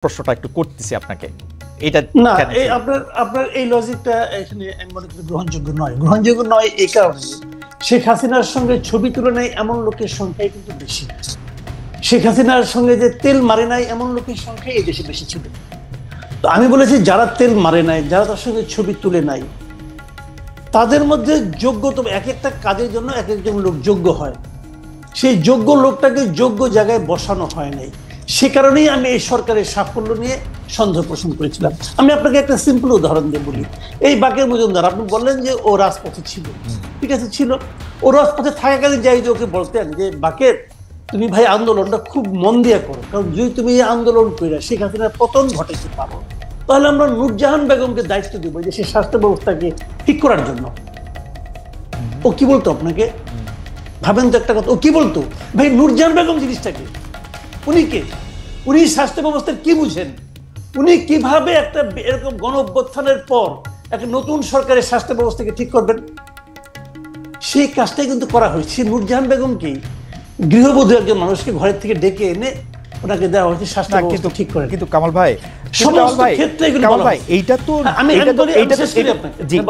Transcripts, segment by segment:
প্রশ্নটা একটু করতেছি আপনাকে। এটা না, এই আপনার এই লজিকটা এখানে আমি মনে করি গ্রহণযোগ্য নয় এই কারণে শেখ হাসিনার সঙ্গে ছবি তুলনায় এমন লোকের সংখ্যাই কিন্তু বেশি। শেখ হাসিনার সঙ্গে যে তেল মারে নাই এমন লোকের সংখ্যা এই দেশে বেশি ছিল। তো আমি বলেছি যারা তেল মারে নাই, যারা তার সঙ্গে ছবি তুলে নাই, তাদের মধ্যে যোগ্যতা এক একটা কাজের জন্য এক একজন লোক যোগ্য হয়। সেই যোগ্য লোকটাকে যোগ্য জায়গায় বসানো হয় নাই। সে কারণেই আমি এই সরকারের সাফল্য নিয়ে সন্দেহ পোষণ করেছিলাম। আমি আপনাকে একটা সিম্পল উদাহরণ দিয়ে বলি। এই বাকের মজুমদার, আপনি বললেন যে ও রাজপথে ছিল, ঠিক আছে ছিল, ও রাজপথে থাকাকালে যাই যে ওকে বলতেন যে বাকের তুমি ভাই আন্দোলনটা খুব মন দিয়ে করো, কারণ যদি তুমি এই আন্দোলন করে শেখ হাসিনার পতন ঘটাইতে পারো তাহলে আমরা নূরজাহান বেগমকে দায়িত্ব দেবো যে সে স্বাস্থ্য ব্যবস্থাকে ঠিক করার জন্য। ও কি বলতো আপনাকে ভাবেন তো একটা কথা, ও কি বলতো ভাই নূরজাহান বেগম জিনিসটাকে, উনি কে, উনি স্বাস্থ্য ব্যবস্থার কি বুঝেন, উনি কিভাবে একটা এরকম গণ অভ্যুত্থানের পর একটা নতুন সরকারের স্বাস্থ্য ব্যবস্থাকে ঠিক করবেন? সেই কাজটাই কিন্তু করা হয়েছে। নূরজাহান বেগমকে গৃহবধূ একজন মানুষকে ঘরের থেকে ডেকে এনে ওনাকে দেওয়া হয়েছে স্বাস্থ্য ব্যবস্থা ঠিক করে। কিন্তু কামাল ভাই,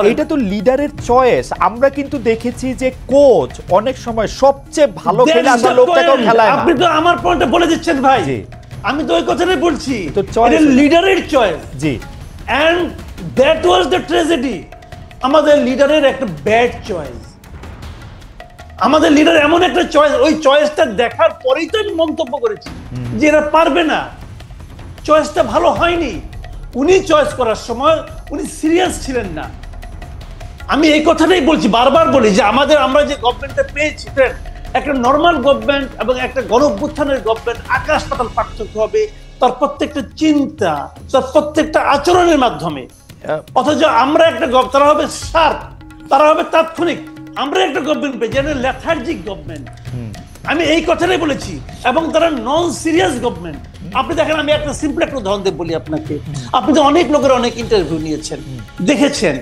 এইটা তো লিডারের চয়েস। আমরা কিন্তু দেখেছি যে কোচ অনেক সময় সবচেয়ে ভালো খেলে আসা লোকটাকেও খেলায়। আপনি তো আমার পয়েন্টটা বলে দিচ্ছেন ভাই, আমি তো ওই কথাটাই বলছি, এটা লিডারের চয়েস। জি, and that was the tragedy. আমাদের লিডারের একটা ব্যাড চয়েস, আমাদের লিডার এমন একটা চয়েস, ওই চয়েসটা দেখার পরেই তো আমি মন্তব্য করেছি যে এরা পারবে না, চয়েসটা ভালো হয়নি। উনি চয়েস করার সময় উনি সিরিয়াস ছিলেন না। আমি এই কথাটাই বলছি, বারবার বলি যে আমরা যে গভর্নমেন্টটা পেয়েছি একটা নর্মাল গভর্নমেন্ট এবং একটা গণ অভ্যুত্থানের গভর্নমেন্ট আকাশ পাতাল পার্থক্য হবে তার প্রত্যেকটা চিন্তা, তার প্রত্যেকটা আচরণের মাধ্যমে। অথচ আমরা একটা তারা হবে শার্প, তারা হবে তাৎক্ষণিক। আমরা একটা গভর্নমেন্ট পেয়েছি যেটা লেথার্জিক গভর্নমেন্ট। আমি এই কথাটাই বলেছি, এবং তারা নন সিরিয়াস গভর্নমেন্ট। আপনি দেখেন, আমি একটা সিম্পল একটা উদাহরণ দিয়ে বলি আপনাকে। আপনি তো অনেক লোকের অনেক ইন্টারভিউ নিয়েছেন, দেখেছেন।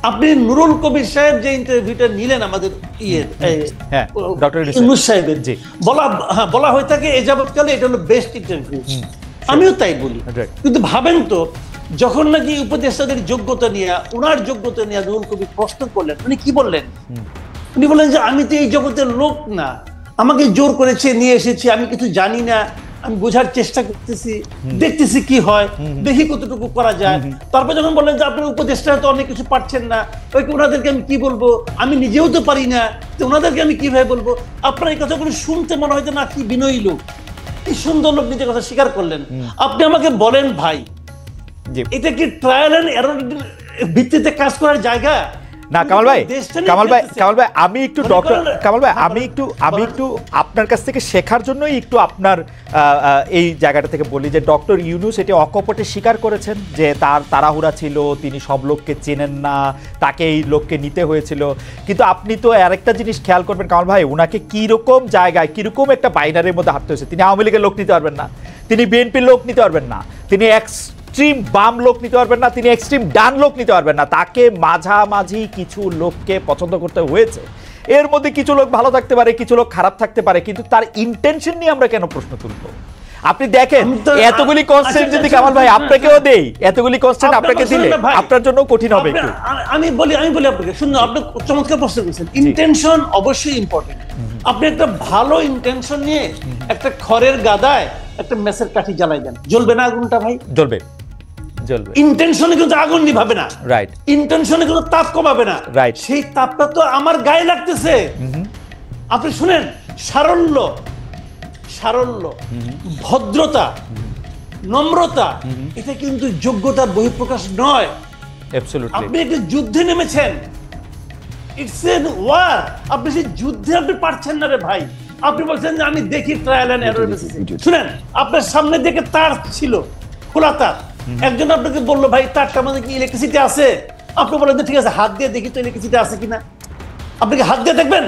আপনি নুরুল কবির সাহেব যে ইন্টারভিউটা নিলেন আমাদের ইউনূস সাহেবের, বলা হয়ে থাকে এ যাবৎকালে এটা হলো বেস্ট ইন্টারভিউ। আমিও তাই বলি। কিন্তু ভাবেন তো, যখন নাকি উপদেষ্টাদের যোগ্যতা নিয়ে, ওনার যোগ্যতা নিয়ে নুরুল কবির প্রশ্ন করলেন, উনি কি বললেন? উনি বললেন যে আমি তো এই জগতের লোক না, আমাকে জোর করেছে নিয়ে এসেছি, আমি কিছু জানি না, আমি বোঝার চেষ্টা করতেছি, দেখতেছি কি হয়, দেখি কতটুকু করা যায়। তারপর যখন বললেন যে আপনার উপদেষ্টা তো অনেক কিছু পারছেন না, ওনাদেরকে আমি কি বলবো, আমি নিজেও তো পারি না, তো ওনাদেরকে আমি কিভাবে বলবো? আপনার এই কথাগুলো শুনতে মনে হয় যে না, কি বিনয়ী লোক, কি সুন্দর লোক, নিজের কথা স্বীকার করলেন। আপনি আমাকে বলেন ভাই, এটা কি ট্রায়াল এন্ড এরর ভিত্তিতে কাজ করার জায়গা? না কামাল ভাই, আমি একটু আপনার কাছ থেকে শেখার জন্যই একটু আপনার এই জায়গাটা থেকে বলি যে ডক্টর ইউনূস এটি অকপটে স্বীকার করেছেন যে তার তাড়াহুড়া ছিল, তিনি সব লোককে চেনেন না, তাকে এই লোককে নিতে হয়েছিল। কিন্তু আপনি তো আরেকটা জিনিস খেয়াল করবেন কামাল ভাই, উনাকে কিরকম জায়গায়, কিরকম একটা বাইনারির মধ্যে হাঁটতে হয়েছে। তিনি আওয়ামী লীগের লোক নিতে পারবেন না, তিনি বিএনপির লোক নিতে পারবেন না, তিনি এক্সট্রিম বাম লোক নিতে পারবেন না, তিনি এক্সট্রিম ডান লোক নিতে পারবেন না। তাকে মাঝামাঝি কিছু লোককে পছন্দ করতে হয়েছে। এর মধ্যে কিছু লোক ভালো থাকতে পারে, কিছু লোক খারাপ থাকতে পারে, কিন্তু তার ইন্টেনশন নিয়ে আমরা কেন প্রশ্ন তুলবো? আপনি দেখেন, এতগুলি কনস্ট্যান্ট যদি কামাল ভাই আপনাকেও দেই, এতগুলি কনস্ট্যান্ট আপনাকে দিলে আপনার জন্য কঠিন হবে একটু। আমি বলি আপনাকে, শুনুন, আপনি চমৎকার প্রশ্ন করেছেন। ইন্টেনশন অবশ্যই ইম্পর্টেন্ট। আপনি একটা ভালো ইন্টেনশন নিয়ে একটা খড়ের গাদায় একটা মেসের কাঠি জ্বালাই দেন, জ্বলবে না আগুনটা ভাই? জ্বলবে। ইন্টেনশনে কিন্তু আগুন নিভাবে না, রাইট? ইন্টেনশনে কিন্তু তাপ কমাবে না, রাইট? সেই তাপটা তো আমার গায়ে লাগতেছে। আপনি শুনেন, সারল্য, ভদ্রতা, নম্রতা, এটা কিন্তু যোগ্যতার বহিঃপ্রকাশ নয়। আপনি একটা যুদ্ধে নেমেছেন, ইটস এন ওয়ার। আপনি সেই যুদ্ধে আপনি পারছেন না রে ভাই। আপনি বলছেন যে আমি দেখি ট্রায়াল এন্ড এরর বেসিসে। শুনেন, আপনার সামনে দিকে তার ছিল, খোলা তার। একজন আপনাকে বললো ভাই তারটার মধ্যে কি ইলেকট্রিসিটি আছে? আপনি বলেন ঠিক আছে, হাত দিয়ে দেখি তো ইলেকট্রিসিটি আছে কিনা। আপনি কি হাত দিয়ে দেখবেন?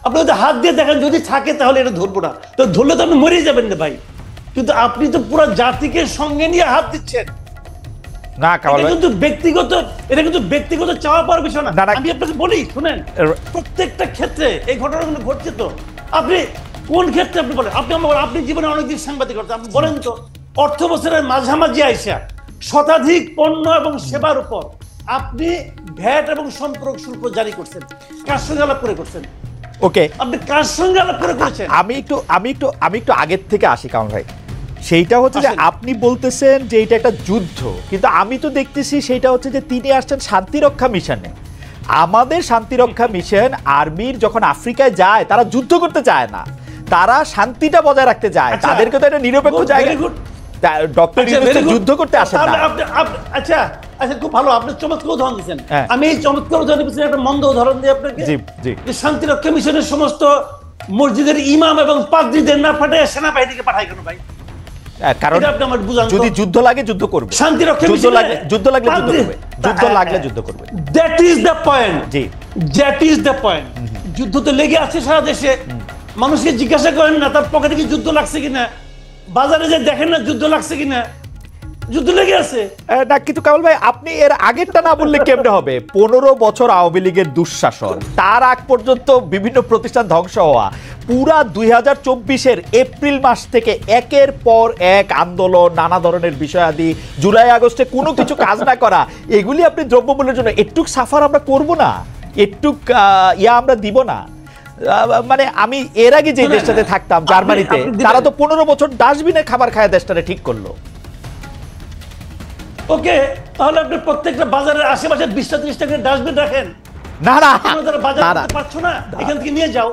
আপনি যদি হাত দিয়ে দেখেন, যদি থাকে তাহলে এটা ধরবো না, তো ধরলে তো আপনি মরেই যাবেন না ভাই। কিন্তু আপনি তো পুরো জাতিকে সঙ্গে নিয়ে হাত দিচ্ছেন। না, এটা কিন্তু ব্যক্তিগত চাওয়া পাওয়ার বিষয় না। আমি আপনাকে বলি, শুনেন, প্রত্যেকটা ক্ষেত্রে এই ঘটনাগুলো ঘটছে। তো আপনি কোন ক্ষেত্রে আপনি বলেন? আপনি জীবনে অনেকদিন সাংবাদিকতা, আপনি বলেন তো অর্থ বছরের মাঝামাঝি আইসা শতাধিক পণ্য এবং সেবার উপর আপনি ভ্যাট এবং সম্পর্ক শুল্ক জারি করছেন, কার সঙ্গে আলাপ করে করছেন? ওকে, আপনি কার সঙ্গে আলাপ করে করেছেন? আমি একটু আগের থেকে আসি কামাল ভাই। সেইটা হচ্ছে যে আপনি বলতেছেন যে এটা একটা যুদ্ধ, কিন্তু আমি তো দেখতেছি সেইটা হচ্ছে যে তিনি আসছেন শান্তিরক্ষা মিশনে। আমাদের শান্তিরক্ষা মিশন আর্মির যখন আফ্রিকায় যায় তারা যুদ্ধ করতে চায় না, তারা শান্তিটা বজায় রাখতে চায়। তাদেরকে তো একটা নিরপেক্ষ জায়গা, ডক্টর ইউনূস যুদ্ধ করতে আসেন না। আচ্ছা আচ্ছা, খুব ভালো, আপনি চমৎকার উদাহরণ দিচ্ছেন। আমি এই চমৎকার উদাহরণ দিচ্ছি, একটা মন্দ উদাহরণ দিই আপনাকে। যে শান্তিরক্ষা মিশনের সমস্ত মসজিদের ইমাম এবং পাদ্রীদের না পাঠায় সেনাবাহিনীকে পাঠায় কেন ভাই? কারণ যদি যুদ্ধ লাগে যুদ্ধ করবে, শান্তিরক্ষা যুদ্ধ লাগলে যুদ্ধ করবে, যুদ্ধ লাগলে যুদ্ধ করবে। That is the point. G, that is the point. যুদ্ধ তো লেগে আছে সারা দেশে, মানুষকে জিজ্ঞাসা করেন না তার পকেটে কি যুদ্ধ লাগছে কিনা, বাজারে যে দেখেন না যুদ্ধ লাগছে কিনা, যুদ্ধ লেগে আছে না। কিন্তু কামাল ভাই আপনি এর আগেরটা না বললে কেমনে হবে? 15 বছর আওয়ামী লীগের দুঃশাসন, তার আগ পর্যন্ত বিভিন্ন প্রতিষ্ঠান ধ্বংস হওয়া, পুরা 2024-এর এপ্রিল মাস থেকে একের পর এক আন্দোলন, নানা ধরনের বিষয়াদি, জুলাই আগস্টে কোনো কিছু কাজ না করা, এগুলি আপনি দ্রব্যমূল্যের জন্য একটু সাফার আমরা করব না, একটু আমরা দিব না? মানে আমি এর আগে যে দেশটাতে থাকতাম জার্মানিতে, তারা তো 15 বছর ডাস্টবিনে খাবার খায় দেশটারে ঠিক করলো। ওকে, তাহলে আপনি প্রত্যেকটা বাজারের আশেপাশে 20-30 টাকা ডাস্টবিন রাখেন। না না বাজার করতে পারছো না, এখান থেকে নিয়ে যাও।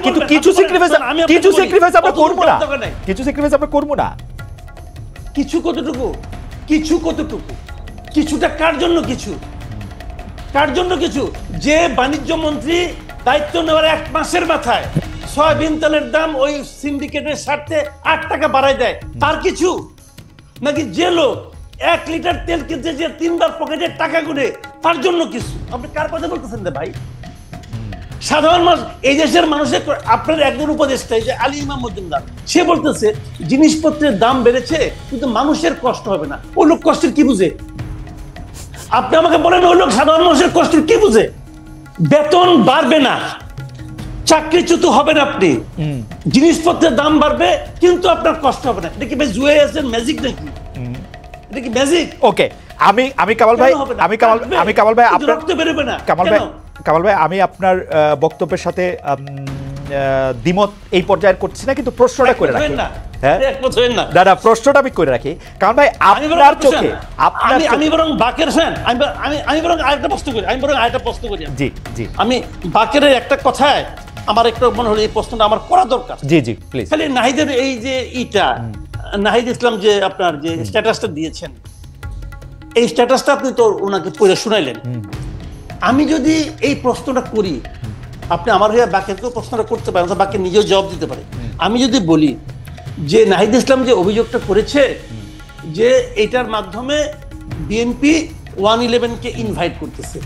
কিন্তু কিছু স্যাক্রিফাইস আমরা করব না, কিছু স্যাক্রিফাইস আমরা করব না। কিছু কতটুকু? কিছু কতটুকু? কিছুটা কার জন্য কিছু? কার জন্য কিছু? যে বাণিজ্য মন্ত্রী দায়িত্ব নেওয়ার 1 মাসের মাথায় সয়াবিন তেলের দাম ওই সিন্ডিকেটের স্বার্থে 8 টাকা বাড়ায় দেয়, তার কিছু? নাকি যে লোক 1 লিটার তেল কিনতে যে 3 বার পকেটে টাকা গুনে, তার জন্য কিছু? আপনি কার কথা বলতেছেন রে ভাই? সাধারণ মানুষ, এই দেশের মানুষের, আপনার একজন উপদেষ্টা যে আলী ইমাম মজুমদার, সে বলতেছে জিনিসপত্রের দাম বেড়েছে কিন্তু মানুষের কষ্ট হবে না। ওই লোক কষ্টের কি বুঝে? আপনি আমাকে বলেন ওই লোক সাধারণ মানুষের কষ্টের কি বুঝে? বেতন বাড়বে না, চাকরিচ্যুত হবেন আপনি, জিনিসপত্রের দাম বাড়বে কিন্তু আপনার কষ্ট হবে না। এটা কি ভাই জুয়ে আছেন, ম্যাজিক নাকি? এটা কি ম্যাজিক? ওকে, আমি কামাল ভাই আপনার রক্ত বেরোবে না। কামাল ভাই আমি আপনার বক্তব্যের সাথে দ্বিমত এই পর্যায়ে করছি না, কিন্তু প্রশ্নটা করে রাখি। দাদা প্রশ্নটা আমি করে রাখি কারণ ভাই আপনার চোখে আমি বরং বাকের ফ্যান, আমি বরং আরেকটা প্রশ্ন করি। জি জি, আমি বাকের একটা কথায় আমার একটু মনে হলো এই প্রশ্নটা আমার করা দরকার। জি জি প্লিজ। খালি নাহিদের এই যে নাহিদ ইসলাম যে আপনার যে স্ট্যাটাসটা দিয়েছেন, এই স্ট্যাটাসটা আপনি তো ওনাকে পড়ে শুনাইলেন। আমি যদি এই প্রশ্নটা করি, আপনি আমার হয়ে বাকেরকেও প্রশ্নটা করতে পারেন, বাকি নিজেও জবাব দিতে পারে। আমি যদি বলি যে নাহিদ ইসলাম যে অভিযোগটা করেছে যে এটার মাধ্যমে বিএনপি 111-কে ইনভাইট করতেছে,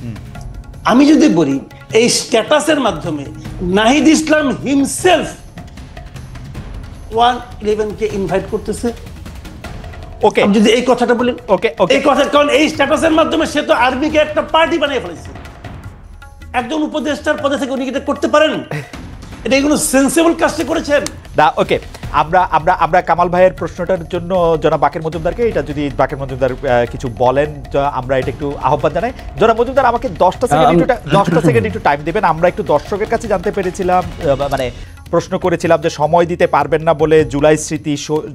আমি যদি বলি এই স্ট্যাটাসের মাধ্যমে নাহিদ ইসলাম হিমসেলফ 111-কে ইনভাইট করতেছে, ওকে, আমি যদি এই কথাটা বলি, ওকে ওকে, এই কথা, কারণ এই স্ট্যাটাসের মাধ্যমে সে তো আর্মিকে একটা পার্টি বানিয়ে ফেলেছে। একজন উপদেষ্টার পদে থেকে উনি এটা করতে পারেন? এটা কোনো সেন্সিবল কাজটি করেছেন না। ওকে, আমরা কামাল ভাইয়ের প্রশ্নটার জন্য জনাব বাকের মজুমদারকে, এটা যদি বাকের মজুমদার কিছু বলেন আমরা এটা একটু আহ্বান জানাই। জনাব মজুমদার আমাকে 10টা সেকেন্ড একটু টাইম দেবেন। আমরা একটু দর্শকের কাছে জানতে পেরেছিলাম, মানে প্রশ্ন করেছিলাম যে সময় দিতে পারবেন না বলে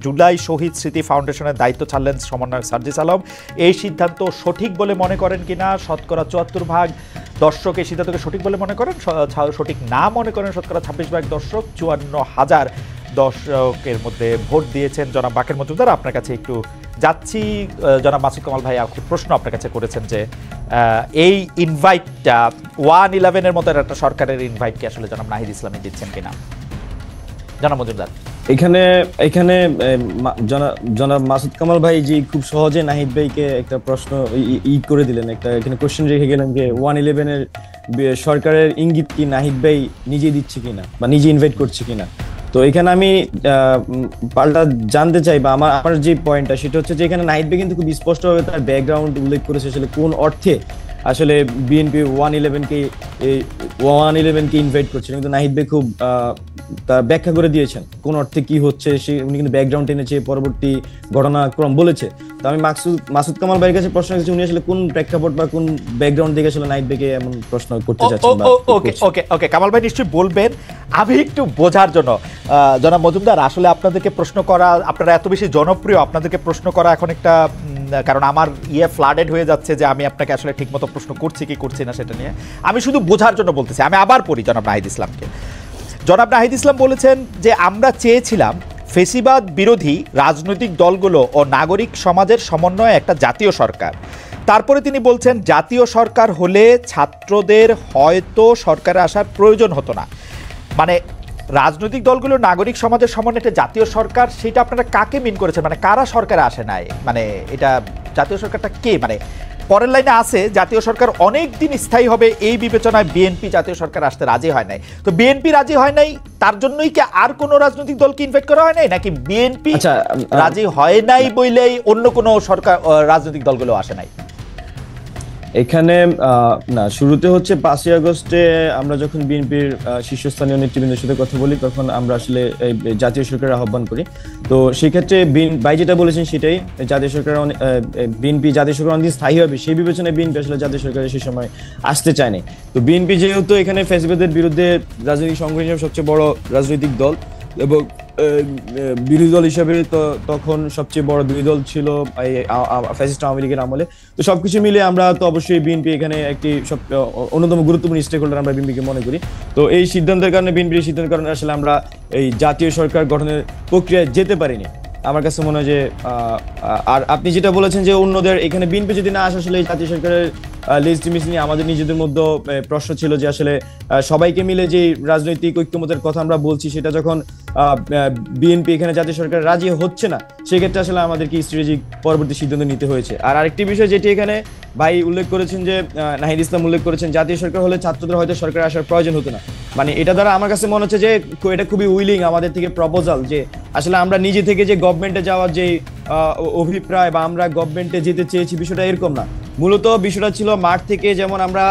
জুলাই শহীদ স্মৃতি ফাউন্ডেশনের দায়িত্ব ছাড়লেন সমন্বয়ক সার্জিস আলম। এই সিদ্ধান্ত সঠিক বলে মনে করেন কিনা? শতকরা 74% দর্শক এই সিদ্ধান্তকে সঠিক বলে মনে করেন, সঠিক না মনে করেন শতকরা 26% দর্শক। 54,000 দর্শকের মধ্যে ভোট দিয়েছেন। জনাব বাকের মজুমদার আপনার কাছে একটু যাচ্ছি। জনাব মাসুদ কামাল ভাই প্রশ্ন আপনার কাছে করেছেন যে এই ইনভাইটটা 111-এর মতো একটা সরকারের ইনভাইটকে আসলে জনাব নাহিদ ইসলামী দিচ্ছেন কিনা? জনাব মজুমদার, এখানে জনাব মাসুদ কামাল ভাই যে খুব সহজে নাহিদ ভাইকে একটা প্রশ্ন করে দিলেন, একটা এখানে কোশ্চেন রেখে গেলেন যে 111-এর সরকারের ইঙ্গিত কি নাহিদ ভাই নিজে দিচ্ছে কিনা বা নিজে ইনভাইট করছে কিনা। তো এখানে আমি পাল্টা জানতে চাই বা আমার যে পয়েন্টটা সেটা হচ্ছে যে এখানে নাহিদ ভাই কিন্তু খুব স্পষ্টভাবে তার ব্যাকগ্রাউন্ড উল্লেখ করেছে আসলে কোন অর্থে আসলে বিএনপি 111কে ইনভাইট করছেন, কিন্তু নাহিদ ভাই খুব তার ব্যাখ্যা করে দিয়েছেন কোন অর্থে কি হচ্ছে, উনি কিন্তু ব্যাকগ্রাউন্ড এনেছে, পরবর্তী ঘটনাক্রম বলেছে। তো আমি মাসুদ কামাল ভাইয়ের কাছে প্রশ্ন করেছি, উনি আসলে কোন প্রেক্ষাপট বা কোন ব্যাকগ্রাউন্ড থেকে আসলে নাহিদ ভাইকে এমন প্রশ্ন করতে চাচ্ছেন। ওকে ওকে ওকে, কামাল ভাই নিশ্চয়ই বলবেন। আমি একটু বোঝার জন্য, জনাব মজুমদার, আসলে আপনাদেরকে প্রশ্ন করা, আপনারা এত বেশি জনপ্রিয়, আপনাদেরকে প্রশ্ন করা এখন একটা, কারণ আমার ফ্লাডেড হয়ে যাচ্ছে যে আমি আপনাকে আসলে ঠিকমতো প্রশ্ন করছি কি করছি না সেটা নিয়ে। আমি শুধু বোঝার জন্য বলতেছি। আমি আবার পড়ি জনাব নাহিদ ইসলামকে। জনাব নাহিদ ইসলাম বলেছেন যে আমরা চেয়েছিলাম ফেসিবাদ বিরোধী রাজনৈতিক দলগুলো ও নাগরিক সমাজের সমন্বয়ে একটা জাতীয় সরকার। তারপরে তিনি বলছেন জাতীয় সরকার হলে ছাত্রদের হয়তো সরকারে আসার প্রয়োজন হতো না। মানে রাজনৈতিক দলগুলো নাগরিক সমাজের সমন্বয়ে একটা জাতীয় সরকার, সেটা আপনারা কাকে মিন করেছেন? মানে কারা সরকারে আসে নাই? মানে এটা জাতীয় সরকারটা কে? মানে পরের লাইনে আছে জাতীয় সরকার অনেক দিন স্থায়ী হবে, এই বিবেচনায় বিএনপি জাতীয় সরকার আসতে রাজি হয় নাই। তো বিএনপি রাজি হয় নাই, তার জন্যই কি আর কোনো রাজনৈতিক দলকে ইনভাইট করা হয় নাই, নাকি বিএনপি রাজি হয় নাই বইলেই অন্য কোনো সরকার রাজনৈতিক দলগুলো আসে নাই? এখানে না, শুরুতে হচ্ছে 5ই আগস্টে আমরা যখন বিএনপির শীর্ষস্থানীয় নেতৃবৃন্দের সাথে কথা বলি, তখন আমরা আসলে জাতীয় সরকারের আহ্বান করি। তো সেই ক্ষেত্রে ভাই যেটা বলেছেন সেটাই, জাতীয় সরকার বিএনপি জাতীয় সরকার অনেকদিন স্থায়ী হবে সেই বিবেচনায় বিএনপি আসলে জাতীয় সরকারে সেই সময় আসতে চায়নি। তো বিএনপি যেহেতু এখানে ফ্যাসিবাদের বিরুদ্ধে রাজনৈতিক সংগঠন হিসেবে সবচেয়ে বড় রাজনৈতিক দল এবং বিরোধী দল হিসেবে তো তখন সবচেয়ে বড় বিরোধী দল ছিল ফ্যাসিস্ট আওয়ামী লীগের আমলে। তো সবকিছু মিলে আমরা তো অবশ্যই বিএনপি এখানে একটি অন্যতম গুরুত্বপূর্ণ স্টেক হোল্ডার আমরা বিএনপিকে মনে করি। তো এই সিদ্ধান্তের কারণে, বিএনপির সিদ্ধান্তের কারণে আসলে আমরা এই জাতীয় সরকার গঠনের প্রক্রিয়ায় যেতে পারিনি। আমার কাছে মনে হয় যে আর আপনি যেটা বলেছেন যে অন্যদের এখানে বিএনপি যদি না আসে, আসলে এই জাতীয় সরকারের লেজিটিমেসি নিয়ে আমাদের নিজেদের মধ্যে প্রশ্ন ছিল যে আসলে সবাইকে মিলে যে রাজনৈতিক ঐক্যমতের কথা আমরা বলছি, সেটা যখন বিএনপি এখানে জাতীয় সরকার রাজি হচ্ছে না, সেক্ষেত্রে আসলে আমাদেরকে স্ট্র্যাটেজিক পরবর্তী সিদ্ধান্ত নিতে হয়েছে। আর আরেকটি বিষয় যেটি এখানে ভাই উল্লেখ করেছেন, যে নাহিদ ইসলাম উল্লেখ করেছেন জাতীয় সরকার হলে ছাত্রদের হয়তো সরকারে আসার প্রয়োজন হতো না। মানে এটা দ্বারা আমার কাছে মনে হচ্ছে যে এটা খুবই উইলিং আমাদের থেকে প্রপোজাল, যে আসলে আমরা নিজে থেকে যে গভর্নমেন্টে যাওয়ার যে অভিপ্রায় বা আমরা গভর্নমেন্টে যেতে চেয়েছি, বিষয়টা এরকম না। মূলত বিষয়টা ছিল মাঠ থেকে, যেমন আমরা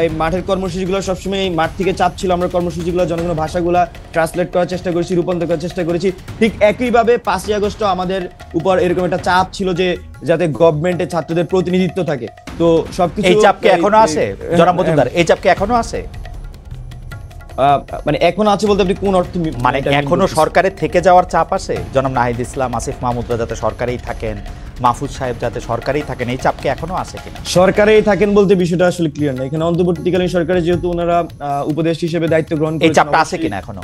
এই মাঠের কর্মসূচিগুলো সবসময় এই মাঠ থেকে চাপ ছিল, আমরা কর্মসূচিগুলো জনগণের ভাষাগুলা ট্রান্সলেট করার চেষ্টা করেছি, রূপান্তর করার চেষ্টা করেছি। ঠিক একইভাবে 5ই আগস্ট আমাদের উপর এরকম একটা চাপ ছিল যে যাতে গভর্নমেন্টে ছাত্রদের প্রতিনিধিত্ব থাকে। তো সবকিছু এই চাপ কি এখনো আছে জনাব মজুমদার? এই চাপ কি এখনো আছে? মানে এখন আছে বলতে আপনি কোন অর্থে? মানে এখনো সরকারে থেকে যাওয়ার চাপ আছে? জনাব নাহিদ ইসলাম, আসিফ মাহমুদরা যাতে সরকারেই থাকেন, মাহফুজ সাহেব যাতে সরকারেই থাকেন, এই চাপ কি এখনো আছে কিনা? সরকারেই থাকেন বলতে বিষয়টা আসলে ক্লিয়ার না। এখানে অন্তর্বর্তীকালীন সরকারে যেহেতু ওনারা উপদেষ্টা হিসেবে দায়িত্ব গ্রহণ করেছেন, এই চাপটা আছে কিনা এখনো?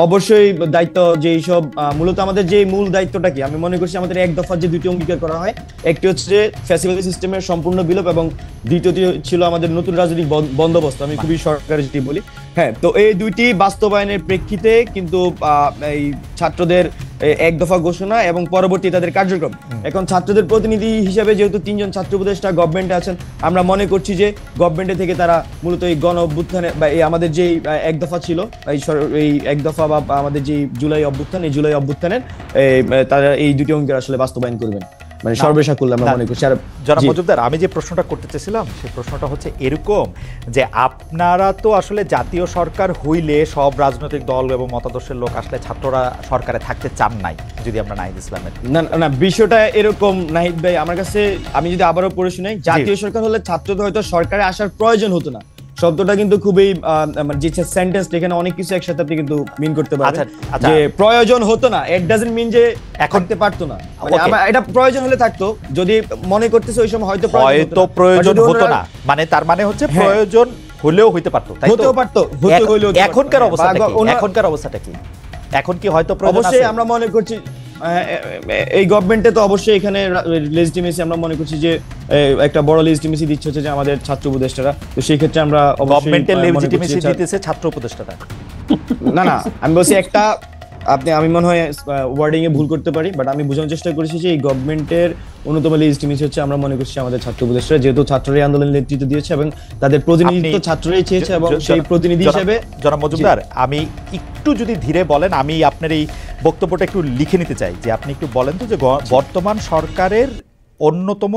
অবশ্যই দায়িত্ব যে সব মূলত আমাদের যে মূল দায়িত্বটা কি, আমি মনে করছি আমাদের এক দফার যে দুটি অঙ্গীকার করা হয়, একটি হচ্ছে যে ফ্যাসিলিটি সিস্টেমের সম্পূর্ণ বিলোপ এবং দ্বিতীয়টি ছিল আমাদের নতুন রাজনৈতিক বন্দোবস্ত। আমি খুবই সরকারি যেটি বলি, হ্যাঁ। তো এই দুইটি বাস্তবায়নের প্রেক্ষিতে কিন্তু এই ছাত্রদের এক দফা ঘোষণা এবং পরবর্তী তাদের কার্যক্রম, এখন ছাত্রদের প্রতিনিধি হিসেবে যেহেতু 3 জন ছাত্র উপদেষ্টা গভর্নমেন্টে আছেন, আমরা মনে করছি যে গভর্নমেন্টে থেকে তারা মূলত এই গণ অভ্যুত্থানে বা এই আমাদের যে এক দফা ছিল, এই এক দফা বা আমাদের যে জুলাই অভ্যুত্থান, এই জুলাই অভ্যুত্থানের তারা এই দুটি অঙ্কের আসলে বাস্তবায়ন করবেন, মানে সর্বসাকুল্য আমরা মনে করছি। আর জনাব মজুমদার, আমি যে প্রশ্নটা করতে চেয়েছিলাম সেই প্রশ্নটা হচ্ছে এরকম যে আপনারা তো আসলে জাতীয় সরকার হইলে সব রাজনৈতিক দল এবং মতাদর্শের লোক আসলে ছাত্ররা সরকারে থাকতে চান নাই, যদি আমরা নাহিদ ইসলামের না বিষয়টা এরকম নাহিদ ভাই, আমার কাছে আমি যদি আবারও পড়ে শুনাই, জাতীয় সরকার হলে ছাত্রদের হয়তো সরকারে আসার প্রয়োজন হতো না, শব্দটা কিন্তু খুবই যে সেন্টেন্স, এখানে অনেক কিছু একসাথে আপনি কিন্তু মিন করতে পারবেন। যে প্রয়োজন হতো না, ইট ডাজন্ট মিন যে থাকতে পারতো না, এটা প্রয়োজন হলে থাকতো, যদি মনে করতেছে ওই সময় হয়তো প্রয়োজন হতো না, মানে তার মানে হচ্ছে প্রয়োজন হলেও হইতে পারতো, তাই তো? হতেও পারতো, এখনকার অবস্থাটা কি? এখনকার অবস্থাটা কি? এখন কি হয়তো অবশ্যই আমরা মনে করছি এই গভর্নমেন্টে তো অবশ্যই এখানে লেজিটিমেসি আমরা মনে করছি যে একটা বড় লেজিটিমেসি দিচ্ছে হচ্ছে যে আমাদের ছাত্র উপদেষ্টারা। তো সেই ক্ষেত্রে আমরা গভর্নমেন্টের লেজিটিমেসি দিতেছে ছাত্র উপদেষ্টারা। না আমি বলছি একটা, আমি মনে হয় ওয়ার্ডিং এ ভুল করতে পারি, বাট আমি বোঝানোর চেষ্টা করেছি যে এই গভর্নমেন্টের অন্যতম লেজিটিমেসি হচ্ছে আমরা মনে করছি আমাদের ছাত্র উপদেষ্টারা, যেহেতু ছাত্ররাই আন্দোলনের নেতৃত্ব দিয়েছে এবং তাদের প্রতিনিধিত্ব ছাত্ররাই চেয়েছে, এবং সেই প্রতিনিধি হিসেবে জনাব মজুমদার, আমি একটু যদি ধীরে বলেন, আমি আপনার এই বক্তব্যটা একটু লিখে নিতে চাই, যে আপনি একটু বলেন তো যে বর্তমান সরকারের অন্যতম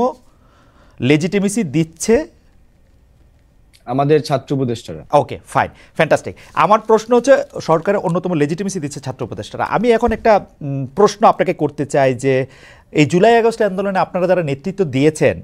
লেজিটিমেসি দিচ্ছে আমাদের ছাত্র উপদেষ্টারা। ওকে, ফাইন, ফ্যান্টাস্টিক। আমার প্রশ্ন হচ্ছে সরকারের অন্যতম লেজিটিমেসি দিচ্ছে ছাত্র উপদেষ্টারা। আমি এখন একটা প্রশ্ন আপনাকে করতে চাই যে এই জুলাই আগস্ট আন্দোলনে আপনারা যারা নেতৃত্ব দিয়েছেন